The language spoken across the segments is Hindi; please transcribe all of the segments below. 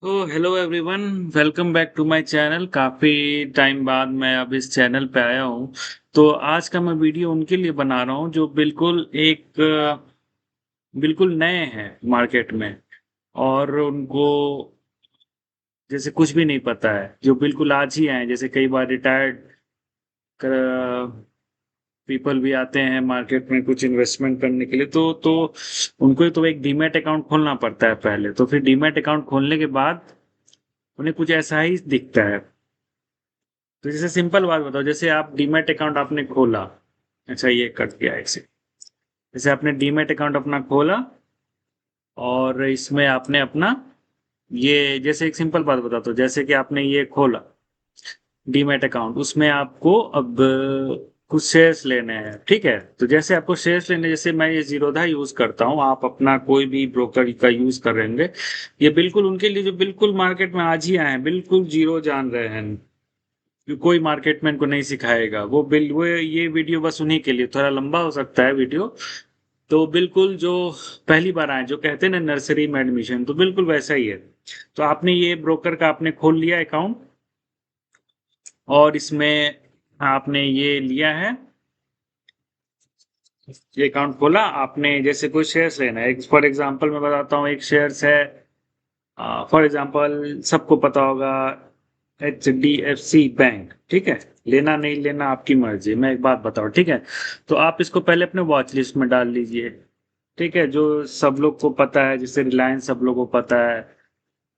तो hello everyone, welcome back to my channel. काफ़ी टाइम बाद मैं अब इस चैनल पे आया हूँ। तो आज का मैं वीडियो उनके लिए बना रहा हूँ जो बिल्कुल नए हैं मार्केट में, और उनको जैसे कुछ भी नहीं पता है, जो बिल्कुल आज ही आए हैं। जैसे कई बार रिटायर्ड पीपल भी आते हैं मार्केट में कुछ इन्वेस्टमेंट करने के लिए, तो उनको तो एक डीमैट अकाउंट खोलना पड़ता है पहले। तो फिर डीमैट अकाउंट खोलने के बाद उन्हें कुछ ऐसा ही दिखता है। तो जैसे सिंपल बात बताओ, जैसे आप डीमैट अकाउंट आपने खोला। अच्छा, ये कट गया एक से। जैसे आपने डीमैट अकाउंट अपना खोला और इसमें आपने अपना ये, जैसे एक सिंपल बात बताता हूँ, जैसे कि आपने ये खोला डीमैट अकाउंट, उसमें आपको अब कुछ शेयर्स लेने हैं। ठीक है, तो जैसे आपको शेयर्स लेने, जैसे मैं ये जीरोधा यूज करता हूँ, आप अपना कोई भी ब्रोकर का यूज कर रहे होंगे। ये बिल्कुल उनके लिए जो बिल्कुल मार्केट में आज ही आए हैं, बिल्कुल जीरो जान रहे हैं, कि कोई मार्केट में इनको नहीं सिखाएगा। वो ये वीडियो बस उन्हीं के लिए, थोड़ा लंबा हो सकता है वीडियो। तो बिल्कुल जो पहली बार आए, जो कहते हैं ना नर्सरी में एडमिशन, तो बिल्कुल वैसा ही है। तो आपने ये ब्रोकर का आपने खोल लिया अकाउंट, और इसमें आपने ये लिया है, ये अकाउंट खोला आपने। जैसे कोई शेयर्स लेना है, फॉर एग्जांपल मैं बताता हूँ, एक शेयर्स है, फॉर एग्जांपल सबको पता होगा, HDFC बैंक। ठीक है, लेना नहीं लेना आपकी मर्जी। मैं एक बात बताऊं, ठीक है। तो आप इसको पहले अपने वॉच लिस्ट में डाल लीजिए। ठीक है, जो सब लोग को पता है, जैसे रिलायंस सब लोग को पता है।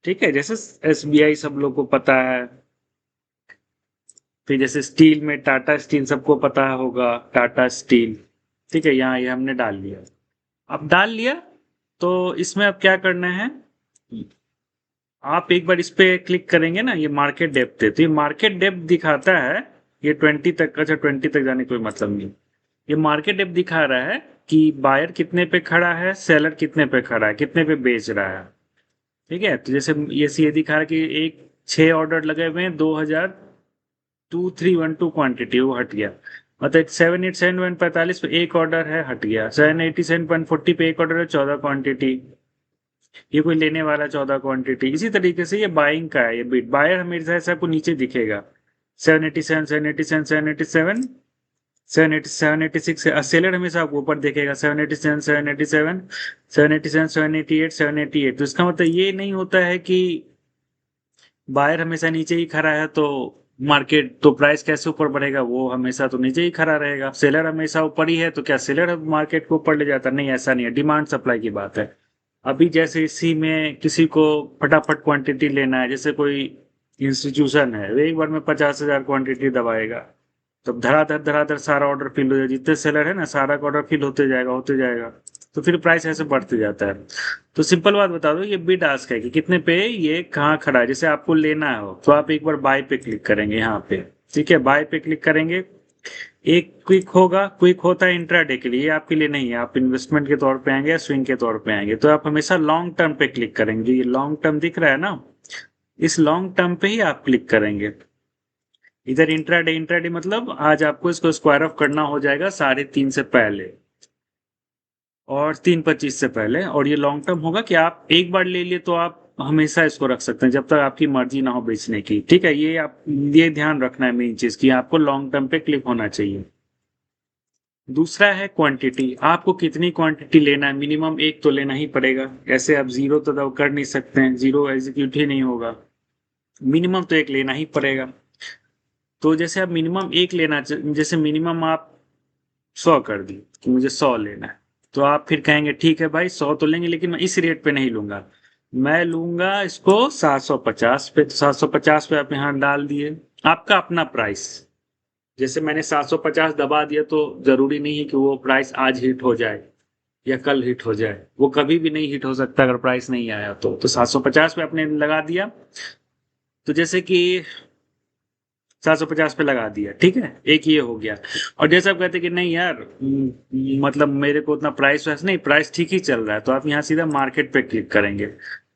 ठीक है, जैसे SBI सब लोग को पता है। फिर जैसे स्टील में टाटा स्टील सबको पता होगा, टाटा स्टील। ठीक है, यहाँ ये हमने डाल लिया। अब डाल लिया, तो इसमें अब क्या करना है, आप एक बार इस पे क्लिक करेंगे ना, ये मार्केट डेप्थ है, तो ये मार्केट डेप्थ दिखाता है। ये 20 तक, अच्छा 20 तक जाने का कोई मतलब नहीं। ये मार्केट डेप्थ दिखा रहा है कि बायर कितने पे खड़ा है, सेलर कितने पे खड़ा है, कितने पे बेच रहा है। ठीक है, तो जैसे ये दिखा रहा है कि एक 6 ऑर्डर लगे हुए हैं, 202312 क्वांटिटी, वो हट गया। मतलब 787145 पे एक ऑर्डर है, हट गया। 787.40 पे एक ऑर्डर है, 14 क्वांटिटी। ये कोई लेने वाला 14 क्वांटिटी। इसी तरीके से ये बाइंग का है, ये बिट बायर हमेशा से आपको नीचे दिखेगा। 787, 787, 787, 786। सेलर हमेशा आपको ऊपर दिखेगा, 787, 787, 787, 788, 788। तो इसका मतलब ये नहीं होता है कि बायर हमेशा नीचे ही खड़ा है तो मार्केट, तो प्राइस कैसे ऊपर बढ़ेगा, वो हमेशा तो नीचे ही खड़ा रहेगा। सेलर हमेशा ऊपर ही है तो क्या सेलर मार्केट को ऊपर ले जाता? नहीं, ऐसा नहीं है, डिमांड सप्लाई की बात है। अभी जैसे इसी में किसी को फटाफट क्वांटिटी लेना है, जैसे कोई इंस्टीट्यूशन है, वो एक बार में 50,000 क्वांटिटी दबाएगा, तो धड़ाधड़ धड़ाधड़ सारा ऑर्डर फिल हो जाएगा। जितने सेलर है ना, सारा का ऑर्डर फिल होते जाएगा, होते जाएगा। तो फिर प्राइस ऐसे बढ़ते जाता है। तो सिंपल बात बता दो, ये बिड आस्क है कि कितने पे ये कहाँ खड़ा है। जैसे आपको लेना हो तो आप एक बार बाय पे क्लिक करेंगे यहाँ पे। ठीक है, बाय पे क्लिक करेंगे। एक क्विक होगा, क्विक होता है इंट्राडे के लिए, ये आपके लिए नहीं है। आप इन्वेस्टमेंट के तौर पे आएंगे या स्विंग के तौर पे आएंगे, तो आप हमेशा लॉन्ग टर्म पे क्लिक करेंगे। ये लॉन्ग टर्म दिख रहा है ना, इस लॉन्ग टर्म पे ही आप क्लिक करेंगे। इधर इंट्राडे, इंट्राडे मतलब आज आपको इसको स्क्वायर ऑफ करना हो जाएगा 3:30 से पहले और 3:25 से पहले। और ये लॉन्ग टर्म होगा कि आप एक बार ले लिए तो आप हमेशा इसको रख सकते हैं, जब तक आपकी मर्जी ना हो बेचने की। ठीक है, ये ध्यान रखना है मेन चीज, कि आपको लॉन्ग टर्म पे क्लिक होना चाहिए। दूसरा है क्वांटिटी, आपको कितनी क्वांटिटी लेना है। मिनिमम एक तो लेना ही पड़ेगा, ऐसे आप जीरो तो कर नहीं सकते हैं, जीरो एग्जीक्यूट ही नहीं होगा। मिनिमम तो एक लेना ही पड़ेगा। तो जैसे आप मिनिमम एक लेना, जैसे मिनिमम आप 100 कर दी कि मुझे 100 लेना है, तो आप फिर कहेंगे ठीक है भाई, 100 तो लेंगे, लेकिन मैं इस रेट पे नहीं लूंगा, मैं लूंगा इसको 750 पे। तो 750 पे आप यहाँ डाल दिए आपका अपना प्राइस। जैसे मैंने 750 दबा दिया, तो जरूरी नहीं है कि वो प्राइस आज हिट हो जाए या कल हिट हो जाए। वो कभी भी नहीं हिट हो सकता अगर प्राइस नहीं आया तो 750 पे आपने लगा दिया। तो जैसे कि 750 पे लगा दिया, ठीक है, एक ये हो गया। और जैसे आप कहते कि नहीं यार, मतलब मेरे को उतना प्राइस वैसे नहीं, प्राइस ठीक ही चल रहा है, तो आप यहाँ सीधा मार्केट पे क्लिक करेंगे।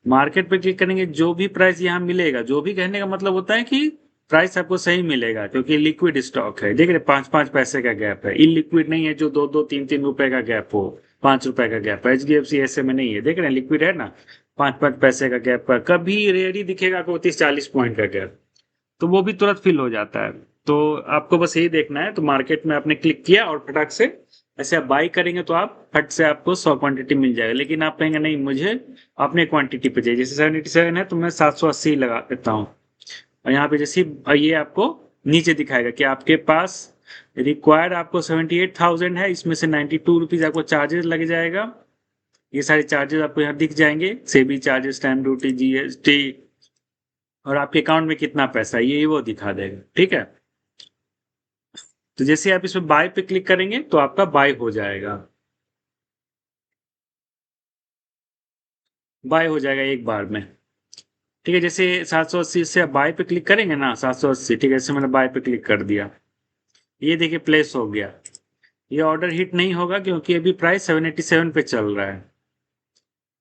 मार्केट पे क्लिक करेंगे, जो भी प्राइस यहाँ मिलेगा, जो भी कहने का मतलब होता है कि प्राइस आपको सही मिलेगा, क्योंकि लिक्विड स्टॉक है। देख रहे, 5-5 पैसे का गैप है, इलिक्विड नहीं है जो 2-2 3-3 रुपए का गैप हो, 5 रुपए का गैप है। HDFC ऐसे में नहीं है, देख रहे हैं, लिक्विड है ना। 5-5 पैसे का गैप पर, कभी रेयर ही दिखेगा आपको 30-40 पॉइंट का गैप, तो वो भी तुरंत फिल हो जाता है। तो आपको बस यही देखना है, तो मार्केट में आपने क्लिक किया और फटाक से ऐसे आप बाई करेंगे तो आप फट से आपको 100 क्वांटिटी मिल जाएगा। लेकिन आप कहेंगे नहीं मुझे अपने क्वांटिटी पे चाहिए, जैसे 787 है तो मैं 780 लगा देता हूँ, और यहाँ पे जैसे ये आपको नीचे दिखाएगा कि आपके पास रिक्वायर्ड आपको 78,000 है, इसमें से 92 रुपीज आपको चार्जेस लग जाएगा। ये सारे चार्जेस आपको यहाँ दिख जाएंगे, SEBI charges, stamp duty, GST, और आपके अकाउंट में कितना पैसा है ये वो दिखा देगा। ठीक है, तो जैसे आप इसमें बाय पे क्लिक करेंगे तो आपका बाय हो जाएगा, बाय हो जाएगा एक बार में। ठीक है, जैसे 780 से आप बाय पे क्लिक करेंगे ना, 780, ठीक है, जैसे मैंने बाय पे क्लिक कर दिया, ये देखिए प्लेस हो गया। ये ऑर्डर हिट नहीं होगा क्योंकि अभी प्राइस 787 पे चल रहा है।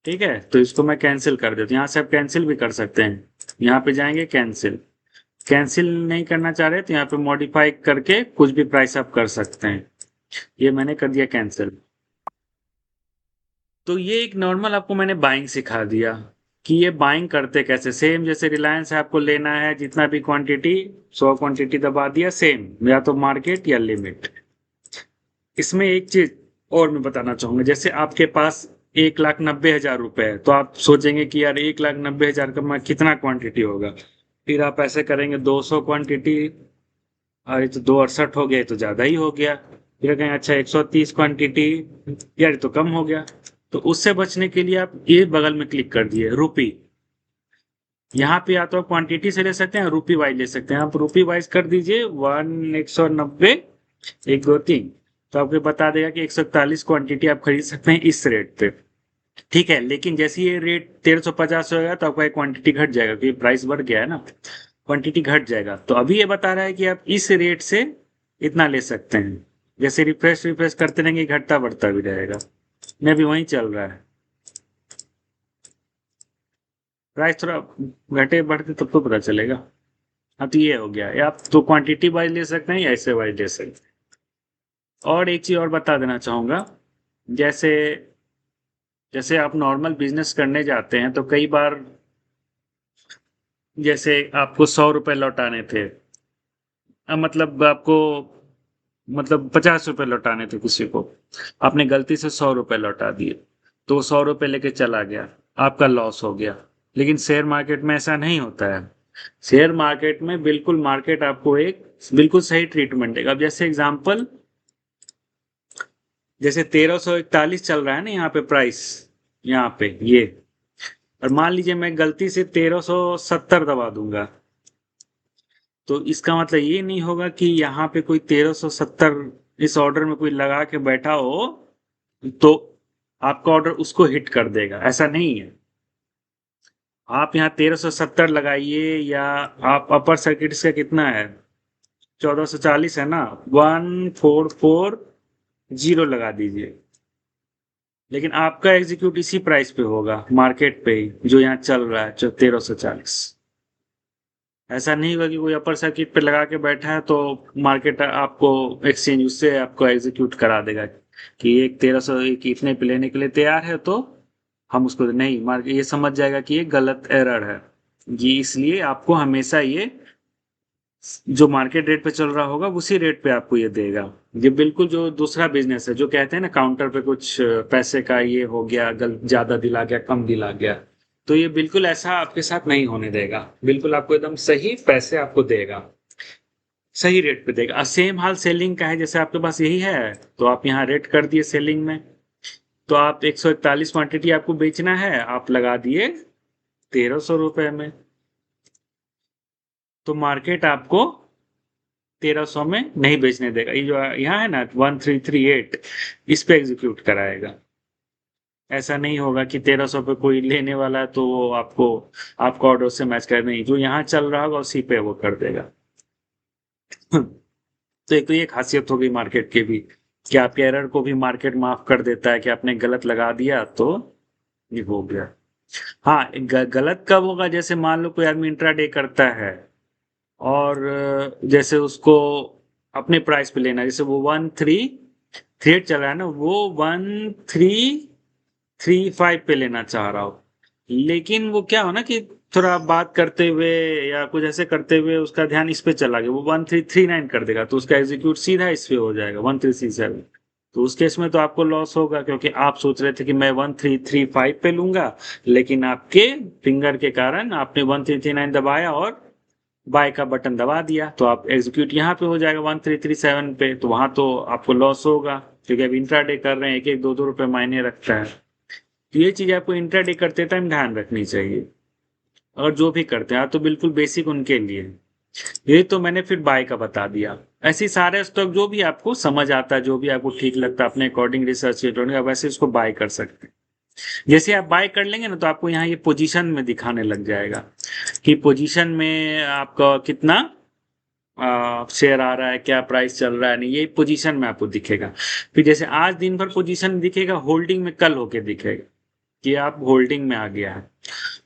ठीक है, तो इसको मैं कैंसिल कर देता हूँ, यहाँ से आप कैंसिल भी कर सकते हैं, यहाँ पे जाएंगे कैंसिल, कैंसिल नहीं करना चाह रहे तो यहाँ पे मॉडिफाई करके कुछ भी प्राइस आप कर सकते हैं। ये मैंने कर दिया कैंसिल। तो ये एक नॉर्मल आपको मैंने बाइंग सिखा दिया कि ये बाइंग करते कैसे, सेम जैसे रिलायंस है, आपको लेना है जितना भी क्वांटिटी, 100 क्वांटिटी दबा दिया, सेम या तो मार्केट या लिमिट। इसमें एक चीज और मैं बताना चाहूंगा, जैसे आपके पास 1,90,000 रुपए है, तो आप सोचेंगे कि यार 1,90,000 का मैं कितना क्वांटिटी होगा, फिर आप ऐसे करेंगे 200 क्वांटिटी, अरे तो 268 हो गया, ये तो ज्यादा ही हो गया, फिर कहेंगे अच्छा 130 क्वांटिटी, यार ये तो कम हो गया। तो उससे बचने के लिए आप ये बगल में क्लिक कर दिए रुपी, यहाँ पे या तो आप क्वांटिटी से ले सकते हैं, रुपी वाइज ले सकते हैं, आप रुपी वाइज कर दीजिए 190 123, तो आपको बता देगा कि 141 क्वांटिटी आप खरीद सकते हैं इस रेट पे। ठीक है, लेकिन जैसे ये रेट 1350 होगा तो आपका क्वांटिटी घट जाएगा क्योंकि प्राइस बढ़ गया है ना, क्वांटिटी घट जाएगा। तो अभी ये बता रहा है कि आप इस रेट से इतना ले सकते हैं, जैसे रिफ्रेश रिफ्रेश करते रहेंगे घटता बढ़ता भी रहेगा, मैं भी वही चल रहा है, प्राइस थोड़ा घटे बढ़ते तब तो पता चलेगा। हाँ, तो ये हो गया, या आप तो क्वांटिटी वाइज ले सकते हैं या ऐसे वाइज ले सकते हैं। और एक चीज और बता देना चाहूंगा, जैसे जैसे आप नॉर्मल बिजनेस करने जाते हैं तो कई बार जैसे आपको 100 रुपए लौटाने थे, मतलब आपको मतलब 50 रुपए लौटाने थे किसी को, आपने गलती से 100 रुपए लौटा दिए, तो वो 100 रुपए लेके चला गया, आपका लॉस हो गया। लेकिन शेयर मार्केट में ऐसा नहीं होता है, शेयर मार्केट में बिल्कुल मार्केट आपको एक बिल्कुल सही ट्रीटमेंट देगा। अब जैसे एग्जांपल, जैसे 1341 चल रहा है ना यहाँ पे प्राइस, यहाँ पे ये, और मान लीजिए मैं गलती से 1370 दबा दूंगा, तो इसका मतलब ये नहीं होगा कि यहाँ पे कोई 1370 इस ऑर्डर में कोई लगा के बैठा हो तो आपका ऑर्डर उसको हिट कर देगा, ऐसा नहीं है। आप यहाँ 1370 लगाइए, या आप अपर सर्किट का कितना है, 1440 है ना, 1440 लगा दीजिए, लेकिन आपका एग्जीक्यूट इसी प्राइस पे होगा मार्केट पे ही जो यहाँ चल रहा है, जो 1340। ऐसा नहीं होगा कि कोई अपर सर्किट पे लगा के बैठा है तो मार्केट आपको एक्सचेंज उससे आपको एग्जीक्यूट करा देगा कि एक 1300 एक इतने पे लेने के लिए तैयार है, तो हम उसको नहीं, मार्केट ये समझ जाएगा कि ये गलत एरर है। ये इसलिए आपको हमेशा ये जो मार्केट रेट पे चल रहा होगा उसी रेट पे आपको ये देगा। ये बिल्कुल जो दूसरा बिजनेस है जो कहते हैं ना काउंटर पे कुछ पैसे का ये हो गया, ज्यादा दिला गया कम दिला गया, तो ये बिल्कुल ऐसा आपके साथ नहीं होने देगा, बिल्कुल आपको एकदम सही पैसे आपको देगा, सही रेट पे देगा। सेम हाल सेलिंग का है, जैसे आपके पास यही है तो आप यहाँ रेट कर दिए सेलिंग में, तो आप 141 क्वांटिटी आपको बेचना है, आप लगा दिए 1300 रुपए में, तो मार्केट आपको 1300 में नहीं बेचने देगा। ये जो यहाँ है ना 1338, इस पे एग्जीक्यूट कराएगा। ऐसा नहीं होगा कि 1300 पे कोई लेने वाला है तो वो आपको आपका ऑर्डर से मैच कर, नहीं, जो यहाँ चल रहा होगा उसी पे वो कर देगा। तो एक तो ये खासियत हो गई मार्केट की भी, कि आपके एरर को भी मार्केट माफ कर देता है कि आपने गलत लगा दिया तो ये हो गया। हाँ, गलत कब होगा, जैसे मान लो कोई आदमी इंट्राडे करता है और जैसे उसको अपने प्राइस पे लेना है, जैसे वो 1338 चल रहा है ना, वो 1335 पे लेना चाह रहा हो, लेकिन वो क्या हो ना कि थोड़ा बात करते हुए या कुछ ऐसे करते हुए उसका ध्यान इस पे चला गया, वो 1339 कर देगा तो उसका एग्जीक्यूट सीधा इस पे हो जाएगा 1337। तो उस केस में तो आपको लॉस होगा, क्योंकि आप सोच रहे थे कि मैं 1335 पे लूंगा, लेकिन आपके फिंगर के कारण आपने 1339 दबाया और बाय का बटन दबा दिया, तो आप एग्जीक्यूट यहाँ पे हो जाएगा 1337 पे, तो वहां तो आपको लॉस होगा, क्योंकि अब इंट्राडे कर रहे हैं, एक एक दो दो रुपए मायने रखता है। तो ये चीज आपको इंट्राडे करते टाइम ध्यान रखनी चाहिए, और जो भी करते हैं आप तो बिल्कुल बेसिक उनके लिए। ये तो मैंने फिर बाय का बता दिया। ऐसे ही सारे स्टॉक जो भी आपको समझ आता है, जो भी आपको ठीक लगता है अपने अकॉर्डिंग रिसर्च के, आप वैसे इसको बाय कर सकते हैं। जैसे आप बाय कर लेंगे ना तो आपको यहाँ ये पोजीशन में दिखाने लग जाएगा कि पोजीशन में आपका कितना शेयर आ रहा है, क्या प्राइस चल रहा है, नहीं ये पोजीशन में आपको दिखेगा। फिर जैसे आज दिन भर पोजीशन दिखेगा, होल्डिंग में कल होके दिखेगा कि आप होल्डिंग में आ गया है।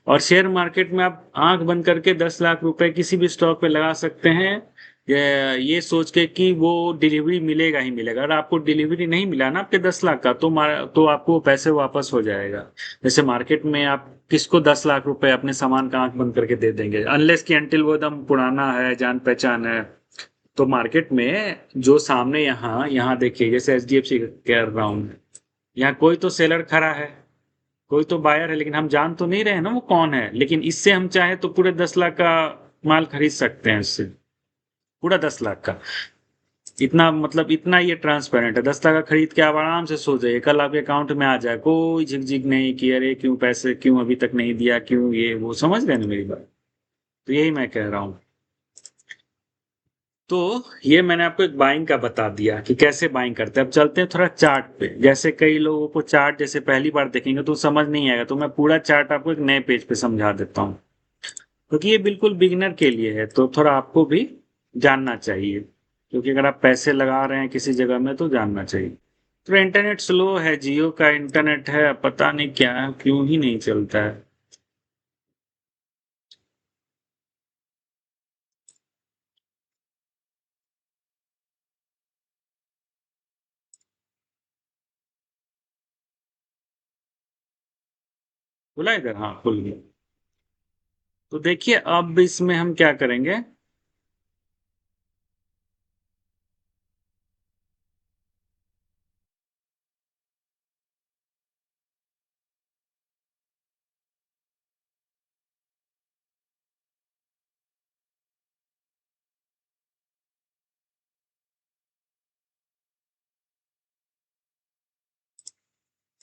और शेयर मार्केट में आप आंख बंद करके 10 लाख रुपए किसी भी स्टॉक पे लगा सकते हैं, ये सोच के कि वो डिलीवरी मिलेगा ही मिलेगा। अगर आपको डिलीवरी नहीं मिला ना आपके 10 लाख का, तो आपको वो पैसे वापस हो जाएगा। जैसे मार्केट में आप किसको 10 लाख रुपए अपने सामान का आंख बंद करके दे देंगे, अनलेस कि अनटिल वो एकदम पुराना है, जान पहचान है। तो मार्केट में जो सामने यहाँ यहाँ देखिए, जैसे HDFC कह रहा हूँ, यहाँ कोई तो सेलर खड़ा है, कोई तो बायर है, लेकिन हम जान तो नहीं रहे ना वो कौन है। लेकिन इससे हम चाहे तो पूरे 10 लाख का माल खरीद सकते हैं इससे, पूरा 10 लाख का। इतना मतलब इतना ये ट्रांसपेरेंट है, 10 लाख का खरीद के आप आराम से सो जाइए, कल आपके अकाउंट में आ जाए, कोई झिकझिक नहीं कि अरे क्यों पैसे, क्यों अभी तक नहीं दिया, क्यों ये वो। समझ गए ना मेरी बात? तो यही मैं कह रहा हूँ। तो ये मैंने आपको एक बाइंग का बता दिया कि कैसे बाइंग करते हैं। अब चलते हैं थोड़ा चार्ट पे। जैसे कई लोगों को चार्ट जैसे पहली बार देखेंगे तो समझ नहीं आएगा, तो मैं पूरा चार्ट आपको एक नए पेज पे समझा देता हूँ, क्योंकि ये बिल्कुल बिगिनर के लिए है, तो थोड़ा आपको भी जानना चाहिए, क्योंकि अगर आप पैसे लगा रहे हैं किसी जगह में तो जानना चाहिए। तो इंटरनेट स्लो है, जियो का इंटरनेट है, पता नहीं क्या है, क्यों ही नहीं चलता है। खुला इधर? हाँ खुल गया। तो देखिए अब इसमें हम क्या करेंगे।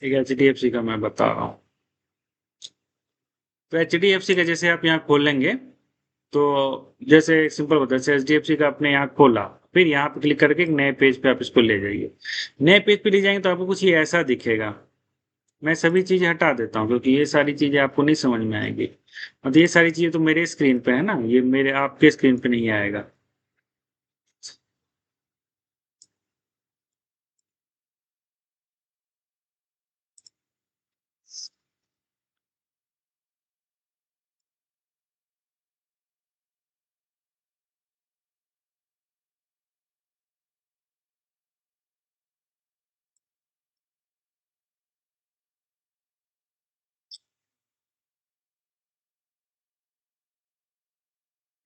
एक HDFC का मैं बता रहा हूँ। तो HDFC का जैसे आप यहाँ खोलेंगे, तो जैसे सिंपल होता है, जैसे HDFC का आपने यहाँ खोला, फिर यहाँ पे क्लिक करके एक नए पेज पे आप इसको ले जाइए। नए पेज पे ले जाएंगे तो आपको कुछ ये ऐसा दिखेगा। मैं सभी चीजें हटा देता हूँ, क्योंकि ये सारी चीजें आपको नहीं समझ में आएंगी। मतलब ये सारी चीजें तो मेरे स्क्रीन पे है ना, ये मेरे आपके स्क्रीन पे नहीं आएगा।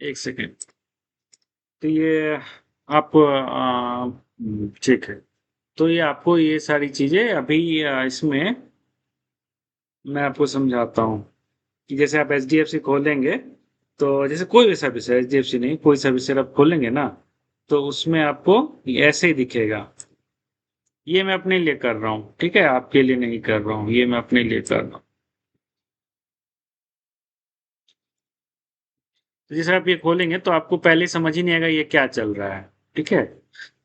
एक सेकेंड। तो ये आप ठीक है। तो ये आपको ये सारी चीजें अभी इसमें मैं आपको समझाता हूँ कि जैसे आप HDFC खोलेंगे, तो जैसे कोई भी सर्विस है, HDFC नहीं, कोई सर्विस आप खोलेंगे ना, तो उसमें आपको ऐसे ही दिखेगा। ये मैं अपने लिए कर रहा हूँ, ठीक है, आपके लिए नहीं कर रहा हूँ, ये मैं अपने लिए कर रहा हूँ। तो जैसे आप ये खोलेंगे तो आपको पहले समझ ही नहीं आएगा ये क्या चल रहा है, ठीक है।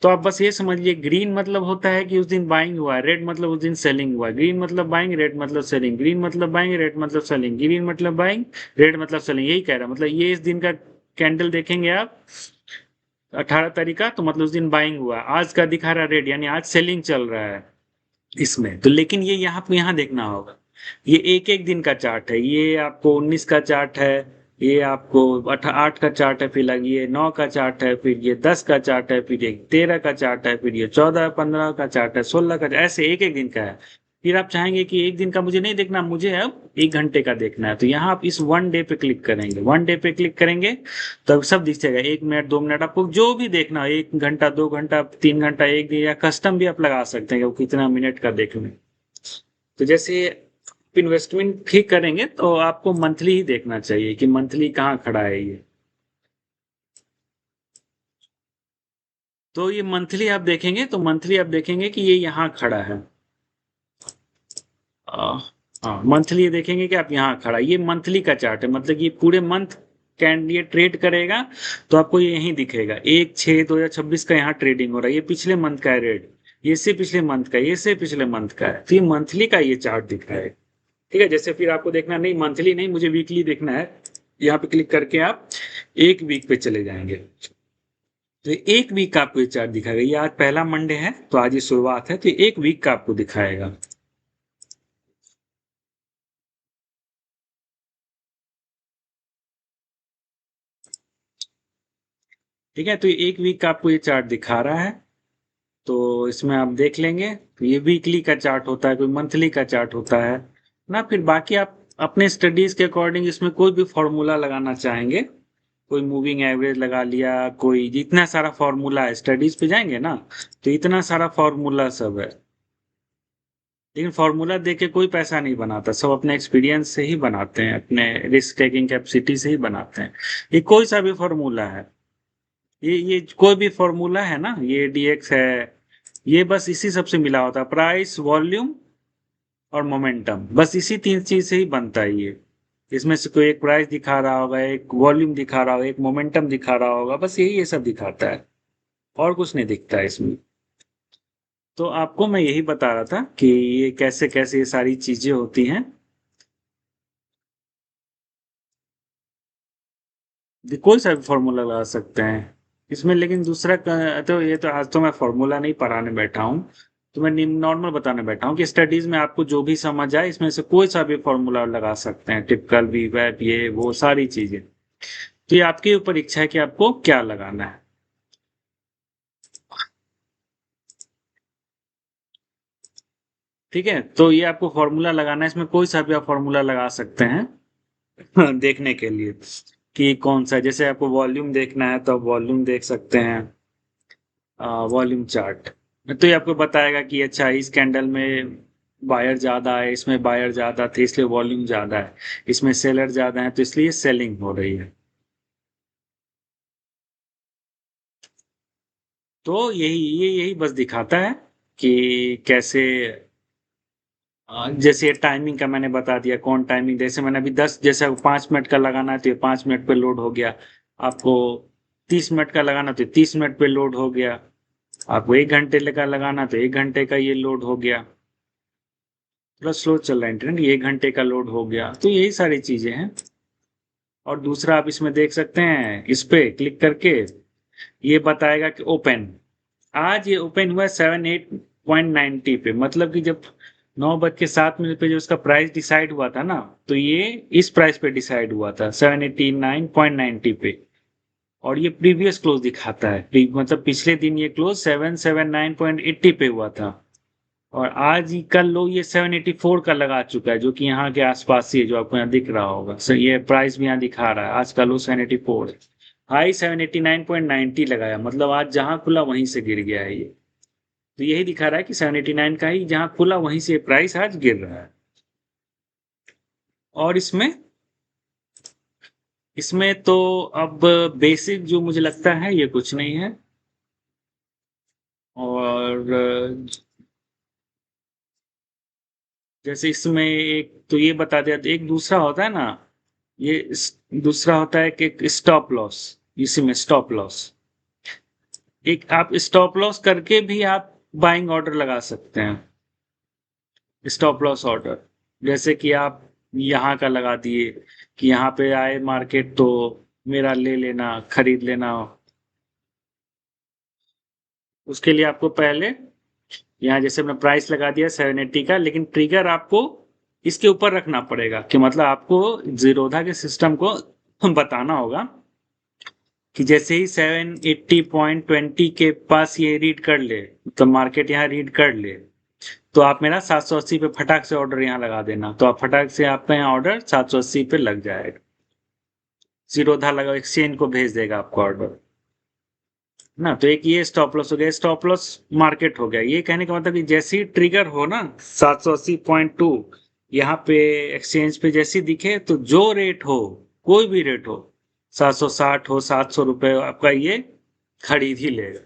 तो आप बस ये समझिए, ग्रीन मतलब होता है कि उस दिन बाइंग हुआ है, रेड मतलब उस दिन सेलिंग हुआ है। ग्रीन मतलब बाइंग, रेड मतलब सेलिंग, ग्रीन मतलब बाइंग, रेड मतलब सेलिंग, ग्रीन मतलब बाइंग, रेड मतलब सेलिंग। यही कह रहा है, मतलब ये इस दिन का कैंडल देखेंगे आप 18 तारीख का, तो मतलब उस दिन बाइंग हुआ है। आज का दिखा रहा है रेड, यानी आज सेलिंग चल रहा है इसमें। तो लेकिन ये यहाँ देखना होगा, ये एक एक दिन का चार्ट है। ये आपको 19 का चार्ट है, ये आपको 8 का चार्ट है, फिर ये 9 का चार्ट है, फिर ये 10 का चार्ट है, फिर ये 13 का चार्ट है, फिर ये 14 15 का चार्ट है, 16 का, ऐसे एक एक दिन का है। फिर आप चाहेंगे कि एक दिन का मुझे नहीं देखना, मुझे अब 1 घंटे का देखना है, तो यहाँ आप इस 1 डे पे क्लिक करेंगे। 1 डे पे क्लिक करेंगे तो अब सब दिख जाएगा, 1 मिनट 2 मिनट, आपको जो भी देखना हो, 1 घंटा 2 घंटा 3 घंटा 1 दिन, या कस्टम भी आप लगा सकते हैं कि वो कितना मिनट का देखना है। तो जैसे इन्वेस्टमेंट ठीक करेंगे तो आपको मंथली ही देखना चाहिए कि मंथली कहाँ खड़ा है ये। तो ये मंथली आप देखेंगे तो मंथली आप देखेंगे कि ये यहाँ खड़ा है। आ, हाँ, मंथली देखेंगे कि आप यहाँ खड़ा, ये मंथली का चार्ट है, मतलब ये पूरे मंथ कैंड ये ट्रेड करेगा तो आपको ये यहीं दिखेगा, 1/6/2026 का यहाँ ट्रेडिंग हो रहा है, ये पिछले मंथ का है रेट, ये से पिछले मंथ का, ये से पिछले मंथ का है, तो ये मंथली का ये चार्ट दिख रहा है। ठीक है, जैसे फिर आपको देखना नहीं मंथली नहीं, मुझे वीकली देखना है, यहाँ पे क्लिक करके आप 1 वीक पे चले जाएंगे, तो 1 वीक का आपको ये चार्ट दिखाएगा। ये आज पहला मंडे है तो आज ये शुरुआत है, तो 1 वीक का आपको दिखाएगा। ठीक है, तो ये 1 वीक का आपको ये चार्ट दिखा रहा है, तो इसमें आप देख लेंगे, तो ये वीकली का चार्ट होता है, कोई मंथली का चार्ट होता है ना। फिर बाकी आप अपने स्टडीज के अकॉर्डिंग इसमें कोई भी फॉर्मूला लगाना चाहेंगे, कोई मूविंग एवरेज लगा लिया, कोई जितना सारा फॉर्मूला है, स्टडीज पे जाएंगे ना तो इतना सारा फॉर्मूला सब है, लेकिन फॉर्मूला देख के कोई पैसा नहीं बनाता, सब अपने एक्सपीरियंस से ही बनाते हैं, अपने रिस्क टेकिंग कैपेसिटी से ही बनाते हैं। ये कोई सा भी फॉर्मूला है, ये कोई भी फॉर्मूला है ना, ये डीएक्स है, ये बस इसी सबसे मिला होता है, प्राइस वॉल्यूम और मोमेंटम, बस इसी 3 चीज से ही बनता है ये। इसमें से कोई एक प्राइस दिखा रहा होगा, एक वॉल्यूम दिखा रहा होगा, एक मोमेंटम दिखा रहा होगा, बस यही ये सब दिखाता है, और कुछ नहीं दिखता है इसमें। तो आपको मैं यही बता रहा था कि ये कैसे कैसे ये सारी चीजें होती हैं। कोई सा भी फॉर्मूला लगा सकते हैं इसमें, लेकिन दूसरा तो ये तो आज तो मैं फॉर्मूला नहीं पढ़ाने बैठा हूँ, तो मैं नॉर्मल बताने बैठा हूँ कि स्टडीज में आपको जो भी समझ आए इसमें से कोई सा भी फॉर्मूला लगा सकते हैं, टिपिकल वी वेब ये वो सारी चीजें। तो ये आपके ऊपर इच्छा है कि आपको क्या लगाना है। ठीक है, तो ये आपको फॉर्मूला लगाना है, इसमें कोई सा भी आप फॉर्मूला लगा सकते हैं देखने के लिए कि कौन सा, जैसे आपको वॉल्यूम देखना है तो वॉल्यूम देख सकते हैं, वॉल्यूम चार्ट। तो ये आपको बताएगा कि अच्छा इस कैंडल में बायर ज्यादा है, इसमें बायर ज्यादा थे इसलिए वॉल्यूम ज्यादा है, इसमें सेलर ज्यादा है तो इसलिए सेलिंग हो रही है। तो यही बस दिखाता है कि कैसे, जैसे ये टाइमिंग का मैंने बता दिया, कौन टाइमिंग, जैसे मैंने अभी 10, जैसे 5 मिनट का लगाना है तो ये 5 मिनट पे लोड हो गया, आपको 30 मिनट का लगाना तो 30 मिनट पे लोड हो गया, आपको 1 घंटे का लगाना तो 1 घंटे का ये लोड हो गया। थोड़ा स्लो चल रहा है इंटरनेट, ये 1 घंटे का लोड हो गया, तो यही सारी चीजें हैं। और दूसरा आप इसमें देख सकते हैं, इस पे क्लिक करके ये बताएगा कि ओपन, आज ये ओपन हुआ 78.90 पे, मतलब कि जब 9:07 पे जो उसका प्राइस डिसाइड हुआ था ना, तो ये इस प्राइस पे डिसाइड हुआ था 789.90 पे, और ये प्रीवियस क्लोज दिखाता है, मतलब पिछले दिन ये क्लोज 779.80 पे हुआ था, और आज ही कल लो ये 784 का लगा चुका है, जो कि यहाँ के आसपास ही है, जो आपको यहाँ दिख रहा होगा सर, ये प्राइस भी यहाँ दिखा रहा है, आज का लो 784 है, हाई 789.90 लगाया, मतलब आज जहां खुला वहीं से गिर गया है ये। तो यही दिखा रहा है कि 789 का ही जहां खुला वहीं से प्राइस आज गिर रहा है। और इसमें इसमें तो अब बेसिक जो मुझे लगता है ये कुछ नहीं है, और जैसे इसमें एक तो ये बता दिया, तो एक दूसरा होता है ना, ये दूसरा होता है कि स्टॉप लॉस, इसी में स्टॉप लॉस, एक आप स्टॉप लॉस करके भी आप बाइंग ऑर्डर लगा सकते हैं। स्टॉप लॉस ऑर्डर जैसे कि आप यहाँ का लगा दिए कि यहाँ पे आए मार्केट तो मेरा ले लेना, खरीद लेना। उसके लिए आपको पहले यहाँ जैसे हमने प्राइस लगा दिया 780 का, लेकिन ट्रिगर आपको इसके ऊपर रखना पड़ेगा, कि मतलब आपको जीरोधा के सिस्टम को बताना होगा कि जैसे ही 780.20 के पास ये रीड कर ले, तो मार्केट यहाँ रीड कर ले, तो आप मेरा 780 पे फटाक से ऑर्डर यहाँ लगा देना, तो आप फटाक से आपका यहाँ ऑर्डर 780 पे लग जाएगा, सीरोधा लगा एक्सचेंज को भेज देगा आपको ऑर्डर ना। तो एक ये स्टॉप लॉस हो गया, स्टॉप लॉस मार्केट हो गया। ये कहने का मतलब कि जैसे ही ट्रिगर हो ना 780.2 यहाँ पे एक्सचेंज पे जैसे दिखे, तो जो रेट हो, कोई भी रेट हो, 760 हो, 700 रुपये, आपका ये खरीद ही लेगा।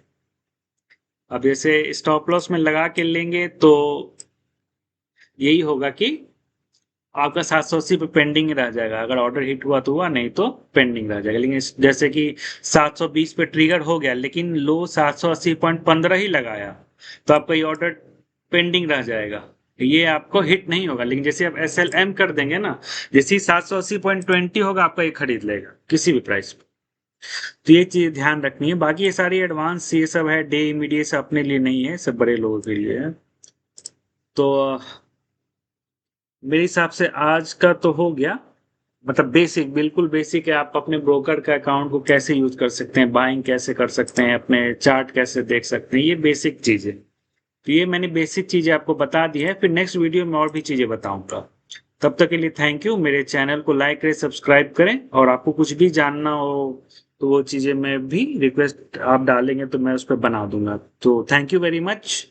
अब जैसे स्टॉप लॉस में लगा के लेंगे तो यही होगा कि आपका 780 पे पेंडिंग रह जाएगा। अगर ऑर्डर हिट हुआ तो हुआ, नहीं तो पेंडिंग रह जाएगा। लेकिन जैसे कि 720 पे ट्रिगर हो गया, लेकिन लो 780.15 ही लगाया, तो आपका ये ऑर्डर पेंडिंग रह जाएगा, ये आपको हिट नहीं होगा। लेकिन जैसे आप SLM कर देंगे ना, जैसे ही 780.20 होगा, आपका ये खरीद लेगा किसी भी प्राइस पे। तो ये चीज ध्यान रखनी है। बाकी ये सारी एडवांस ये सब है, डे इमीडिएट अपने लिए नहीं है, सब बड़े लोगों के लिए है। तो मेरे हिसाब से आज का तो हो गया, मतलब बेसिक, बिल्कुल बेसिक है। आप अपने ब्रोकर का अकाउंट को कैसे यूज कर सकते हैं, बाइंग कैसे कर सकते हैं, अपने चार्ट कैसे देख सकते हैं, ये बेसिक चीज है। तो ये मैंने बेसिक चीजें आपको बता दी है, फिर नेक्स्ट वीडियो में और भी चीजें बताऊंगा। तब तक के लिए थैंक यू। मेरे चैनल को लाइक करें, सब्सक्राइब करें, और आपको कुछ भी जानना हो तो वो चीजें मैं भी रिक्वेस्ट आप डालेंगे तो मैं उस पर बना दूंगा। तो थैंक यू वेरी मच।